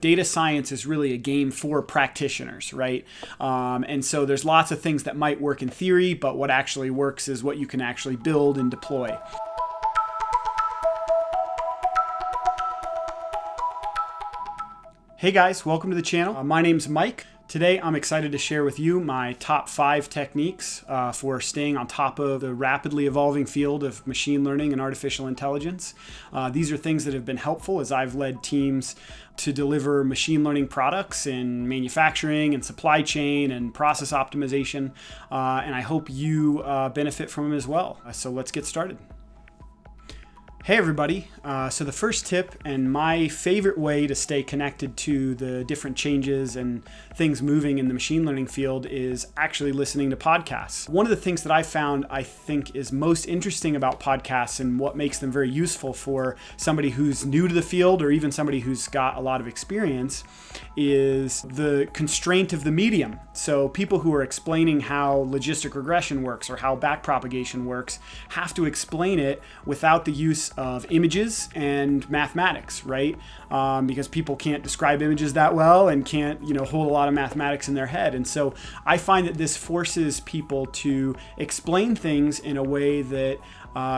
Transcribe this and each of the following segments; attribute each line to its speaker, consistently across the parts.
Speaker 1: data science is really a game for practitioners, right? And so there's lots of things that might work in theory, but what actually works is what you can actually build and deploy. Hey guys, welcome to the channel. My name's Mike. Today, I'm excited to share with you my top 5 techniques for staying on top of the rapidly evolving field of machine learning and artificial intelligence. These are things that have been helpful as I've led teams to deliver machine learning products in manufacturing and supply chain and process optimization. And I hope you benefit from them as well. So let's get started. Hey everybody, so the first tip and my favorite way to stay connected to the different changes and things moving in the machine learning field is actually listening to podcasts. One of the things that I found I think is most interesting about podcasts and what makes them very useful for somebody who's new to the field or even somebody who's got a lot of experience is the constraint of the medium. So people who are explaining how logistic regression works or how backpropagation works have to explain it without the use of images and mathematics, right? Because people can't describe images that well and can't, hold a lot of mathematics in their head. And so I find that this forces people to explain things in a way that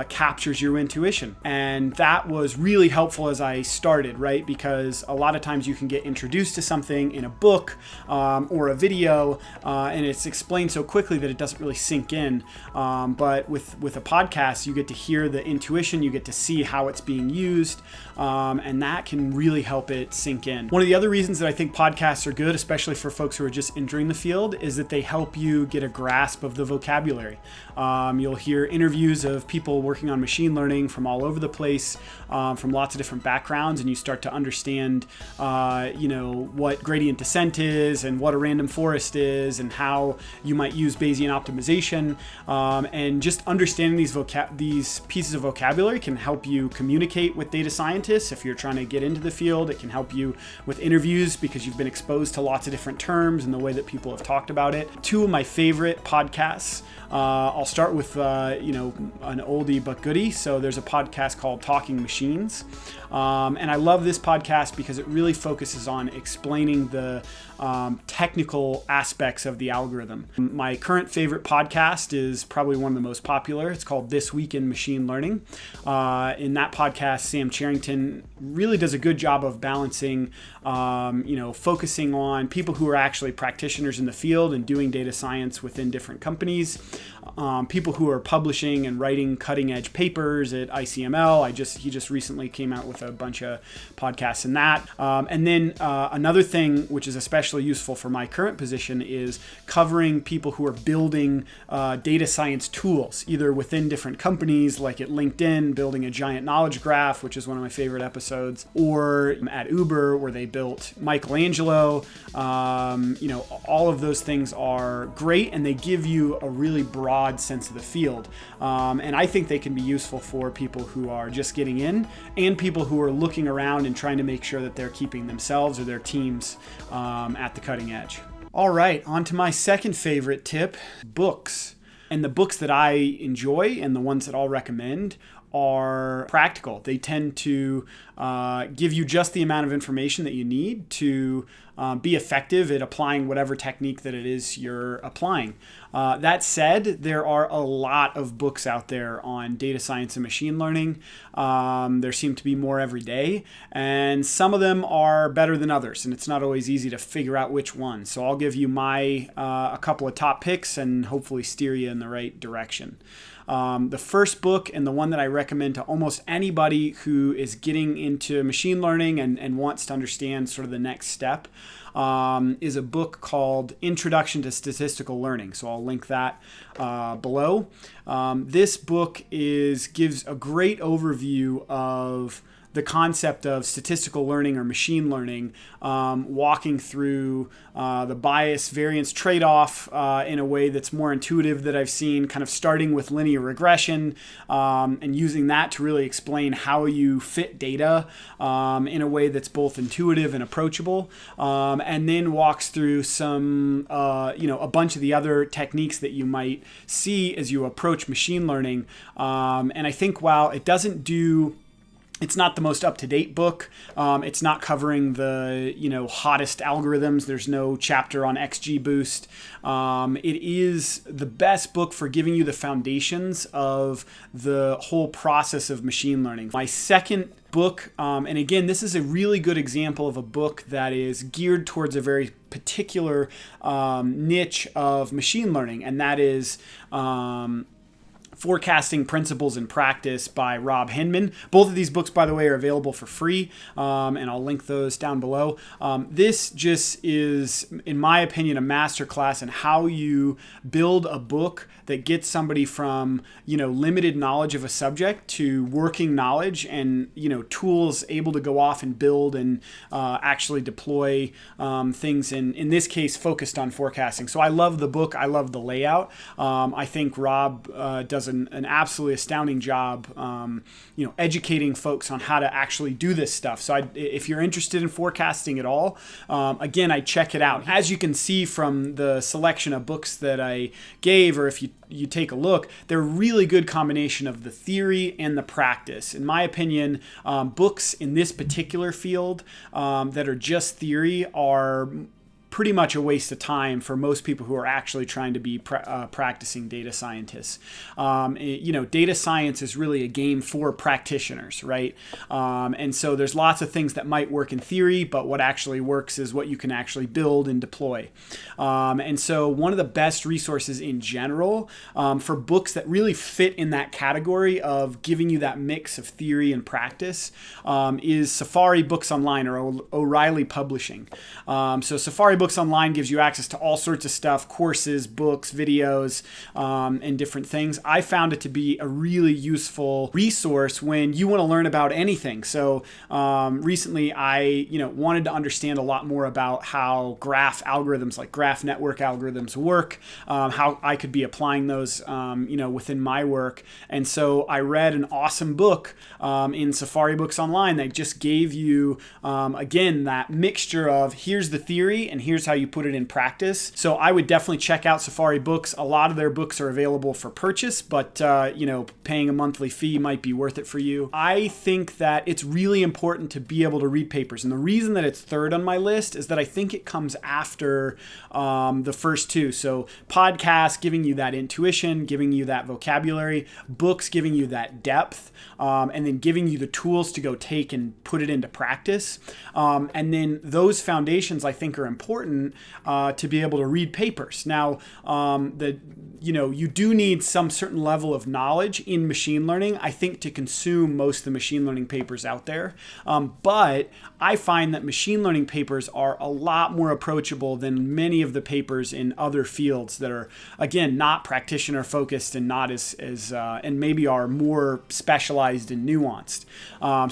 Speaker 1: captures your intuition. And that was really helpful as I started, right? Because a lot of times you can get introduced to something in a book or a video and it's explained so quickly that it doesn't really sink in. But with a podcast, you get to hear the intuition, you get to see how it's being used, and that can really help it sink in. One of the other reasons that I think podcasts are good, especially for folks who are just entering the field, is that they help you get a grasp of the vocabulary. You'll hear interviews of people working on machine learning from all over the place, from lots of different backgrounds, and you start to understand, what gradient descent is and what a random forest is and how you might use Bayesian optimization. And just understanding these pieces of vocabulary can help you communicate with data scientists if you're trying to get into the field. It can help you with interviews because you've been exposed to lots of different terms and the way that people have talked about it. 2 of my favorite podcasts. I'll start with, an oldie but goodie. So there's a podcast called Talking Machines. And I love this podcast because it really focuses on explaining the technical aspects of the algorithm. My current favorite podcast is probably one of the most popular. It's called This Week in Machine Learning. In that podcast, Sam Charrington really does a good job of balancing, focusing on people who are actually practitioners in the field and doing data science within different companies, people who are publishing and writing cutting edge papers at ICML. He just recently came out with a bunch of podcasts in that. And then another thing which is especially useful for my current position is covering people who are building data science tools, either within different companies, like at LinkedIn, building a giant knowledge graph, which is one of my favorite episodes, or at Uber, where they built Michelangelo. All of those things are great, and they give you a really broad sense of the field. And I think they can be useful for people who are just getting in and people who are looking around and trying to make sure that they're keeping themselves or their teams at the cutting edge. All right, on to my second favorite tip, books. And the books that I enjoy and the ones that I'll recommend are practical. They tend to give you just the amount of information that you need to be effective at applying whatever technique that it is you're applying. That said, there are a lot of books out there on data science and machine learning. There seem to be more every day, and some of them are better than others, and it's not always easy to figure out which one. So I'll give you a couple of top picks and hopefully steer you in the right direction. The first book, and the one that I recommend to almost anybody who is getting into machine learning and wants to understand sort of the next step, is a book called Introduction to Statistical Learning. So I'll link that below. This book gives a great overview of the concept of statistical learning or machine learning, walking through the bias variance trade-off in a way that's more intuitive that I've seen, kind of starting with linear regression and using that to really explain how you fit data in a way that's both intuitive and approachable, and then walks through some, a bunch of the other techniques that you might see as you approach machine learning. And I think while it doesn't do It's not the most up-to-date book. It's not covering the hottest algorithms. There's no chapter on XGBoost. It is the best book for giving you the foundations of the whole process of machine learning. My second book, and again, this is a really good example of a book that is geared towards a very particular niche of machine learning, and that is Forecasting Principles in Practice by Rob Henman. Both of these books, by the way, are available for free, and I'll link those down below. This just is, in my opinion, a masterclass in how you build a book that gets somebody from limited knowledge of a subject to working knowledge and tools able to go off and build and actually deploy things. In this case, focused on forecasting. So I love the book. I love the layout. I think Rob does an absolutely astounding job, educating folks on how to actually do this stuff. So if you're interested in forecasting at all, again, I check it out. As you can see from the selection of books that I gave, or if you take a look, they're a really good combination of the theory and the practice. In my opinion, books in this particular field that are just theory are pretty much a waste of time for most people who are actually trying to be practicing data scientists. Data science is really a game for practitioners, right? And so there's lots of things that might work in theory, but what actually works is what you can actually build and deploy. And so one of the best resources in general for books that really fit in that category of giving you that mix of theory and practice is Safari Books Online, or O'Reilly Publishing. So Safari Books Online gives you access to all sorts of stuff, courses, books, videos, and different things. I found it to be a really useful resource when you want to learn about anything. So recently I wanted to understand a lot more about how graph algorithms, like graph network algorithms, work, how I could be applying those within my work. And so I read an awesome book in Safari Books Online that just gave you again that mixture of here's the theory and here's how you put it in practice. So I would definitely check out Safari Books. A lot of their books are available for purchase, but paying a monthly fee might be worth it for you. I think that it's really important to be able to read papers. And the reason that it's third on my list is that I think it comes after the first two. So podcasts giving you that intuition, giving you that vocabulary, books giving you that depth, and then giving you the tools to go take and put it into practice. And then those foundations I think are important to be able to read papers. Now, you do need some certain level of knowledge in machine learning, I think, to consume most of the machine learning papers out there. But I find that machine learning papers are a lot more approachable than many of the papers in other fields that are, again, not practitioner focused and not as and maybe are more specialized and nuanced.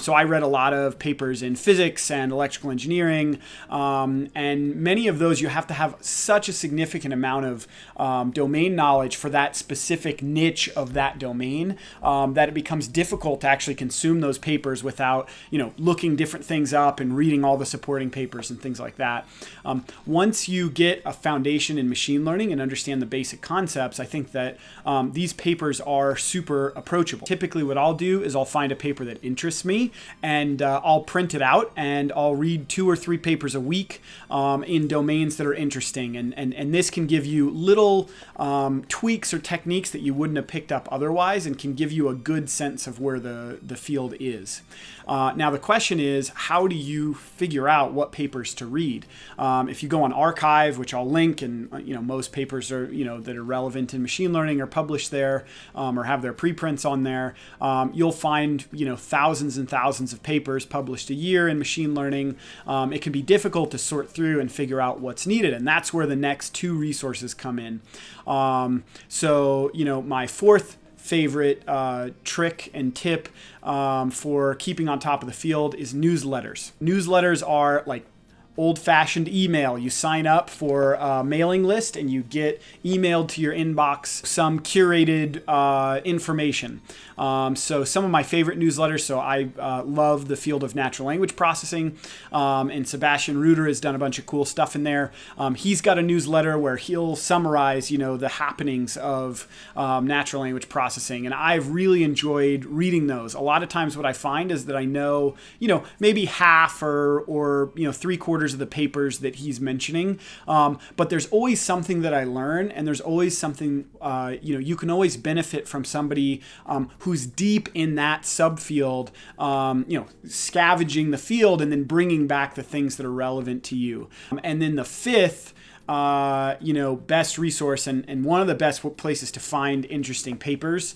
Speaker 1: So I read a lot of papers in physics and electrical engineering, and many of those you have to have such a significant amount of domain knowledge for that specific niche of that domain that it becomes difficult to actually consume those papers without looking different things up and reading all the supporting papers and things like that. Once you get a foundation in machine learning and understand the basic concepts, I think that these papers are super approachable. Typically what I'll do is I'll find a paper that interests me and I'll print it out and I'll read 2 or 3 papers a week in domains that are interesting. And this can give you little tweaks or techniques that you wouldn't have picked up otherwise and can give you a good sense of where the field is. Now the question is, how do you figure out what papers to read? If you go on arXiv, which I'll link, and most papers are that are relevant in machine learning are published there or have their preprints on there. You'll find thousands and thousands of papers published a year in machine learning. It can be difficult to sort through and figure out what's needed, and that's where the next 2 resources come in. So my fourth favorite trick and tip for keeping on top of the field is newsletters. Newsletters are like old-fashioned email. You sign up for a mailing list and you get emailed to your inbox some curated information. So some of my favorite newsletters, so I love the field of natural language processing, and Sebastian Ruder has done a bunch of cool stuff in there. He's got a newsletter where he'll summarize, the happenings of natural language processing, and I've really enjoyed reading those. A lot of times what I find is that I know, maybe half or 3/4 of the papers that he's mentioning, but there's always something that I learn, and there's always something, you can always benefit from somebody who's deep in that subfield, scavenging the field and then bringing back the things that are relevant to you. And then the fifth, best resource and one of the best places to find interesting papers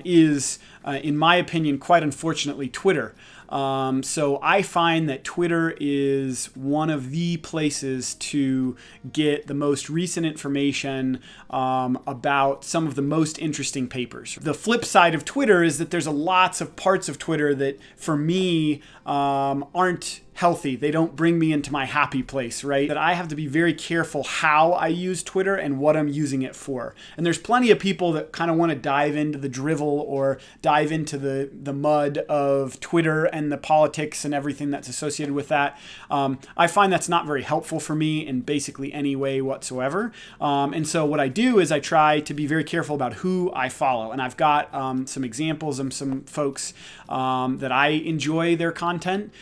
Speaker 1: is, in my opinion, quite unfortunately, Twitter. So I find that Twitter is one of the places to get the most recent information about some of the most interesting papers. The flip side of Twitter is that there's lots of parts of Twitter that, for me, aren't healthy. They don't bring me into my happy place, right? That I have to be very careful how I use Twitter and what I'm using it for. And there's plenty of people that kind of want to dive into the drivel or dive into the mud of Twitter and the politics and everything that's associated with that. I find that's not very helpful for me in basically any way whatsoever. And so what I do is I try to be very careful about who I follow. And I've got some examples of some folks that I enjoy their content,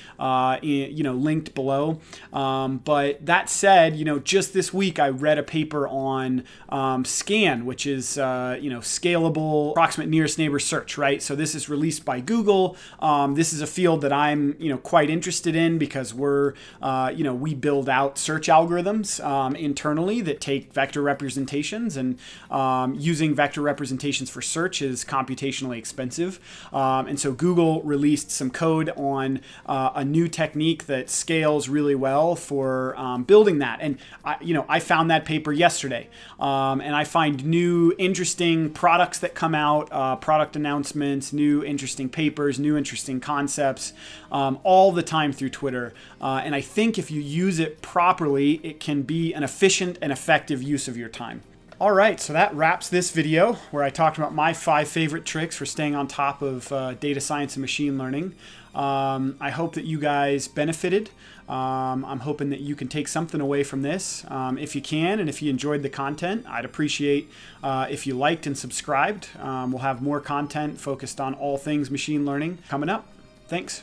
Speaker 1: linked below. But that said, just this week I read a paper on SCAN, which is, scalable approximate nearest neighbor search, right? So this is released by Google. This is a field that I'm, quite interested in because we build out search algorithms internally that take vector representations, and using vector representations for search is computationally expensive. And so Google released some code on a new technique that scales really well for building that. And I found that paper yesterday, and I find new interesting products that come out, product announcements, new interesting papers, new interesting concepts, all the time through Twitter. And I think if you use it properly, it can be an efficient and effective use of your time. All right, so that wraps this video where I talked about my 5 favorite tricks for staying on top of data science and machine learning. I hope that you guys benefited. I'm hoping that you can take something away from this. If you can, and if you enjoyed the content, I'd appreciate if you liked and subscribed. We'll have more content focused on all things machine learning coming up. Thanks.